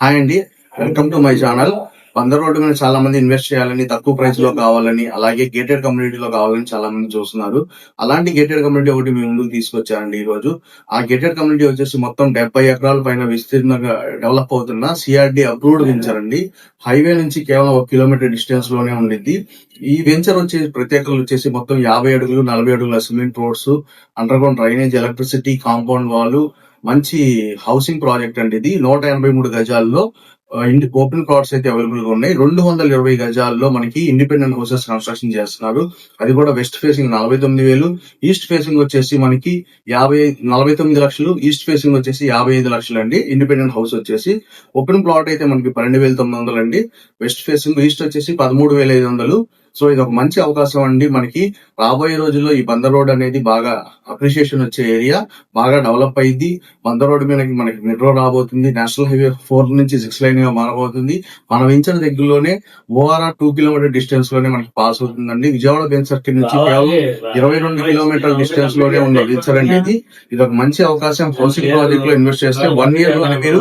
Hi అండి, welcome to my channel. Bandar road మీద చాలా మంది ఇన్వెస్ట్ చేయాలని, తక్కువ ప్రైస్ లో కావాలని, అలాగే గేటెడ్ కమ్యూనిటీలో కావాలని చాలా మంది చూస్తున్నారు. అలాంటి గేటెడ్ కమ్యూనిటీ ఒకటి మీ ముందుకు తీసుకొచ్చారండి ఈ రోజు. ఆ గేటెడ్ కమ్యూనిటీ వచ్చేసి మొత్తం 70 ఎకరాల పైన విస్తీర్ణంగా డెవలప్ అవుతున్న సిఆర్డి అప్రూవ్డ్ వెంచర్ అండి. హైవే నుంచి కేవలం 1 కిలోమీటర్ డిస్టెన్స్ లోనే ఉండిద్ది. ఈ వెంచర్ వచ్చేసి ప్రత్యేకతలు వచ్చేసి మొత్తం 50 అడుగులు 40 అడుగుల cement roads, under ground drainage, electricity, compound wall, మంచి హౌసింగ్ ప్రాజెక్ట్ అండి. ఇది 183 గజాల్లో ఓపెన్ ప్లాట్స్ అయితే అవైలబుల్ గా ఉన్నాయి. 220 గజాల్లో మనకి ఇండిపెండెంట్ హౌసెస్ కన్స్ట్రక్షన్ చేస్తున్నారు. అది కూడా వెస్ట్ ఫేసింగ్ 49,000, ఈస్ట్ ఫేసింగ్ వచ్చేసి మనకి 49 లక్షలు, ఈస్ట్ ఫేసింగ్ వచ్చేసి 55 లక్షలు అండి. ఇండిపెండెంట్ హౌస్ వచ్చేసి ఓపెన్ ప్లాట్ అయితే మనకి 12,900 అండి. వెస్ట్ ఫేసింగ్ ఈస్ట్ వచ్చేసి 13,500. సో ఇది ఒక మంచి అవకాశం అండి. మనకి రాబోయే రోజుల్లో ఈ బందర్ రోడ్ అనేది బాగా అప్రిషియేషన్ వచ్చే ఏరియా, బాగా డెవలప్ అయింది. బందర్ రోడ్ మీద మనకి మెట్రో రాబోతుంది. నేషనల్ హైవే 4 నుంచి 6 లైన్ గా మారబోతుంది. మన వెంచర్ దగ్గరలోనే ఓఆర్ఆర్ 2 కిలోమీటర్ డిస్టెన్స్ లోనే మనకి పాస్ అవుతుందండి. విజయవాడ బెంచ్ సర్కిల్ నుంచి కేవలం 22 కిలోమీటర్ డిస్టెన్స్ లోనే ఉన్న వెంచర్ అండి. ఇది ఒక మంచి అవకాశం. హౌసింగ్ ప్రాజెక్ట్ లో ఇన్వెస్ట్ చేస్తే 1 year లోనే మీరు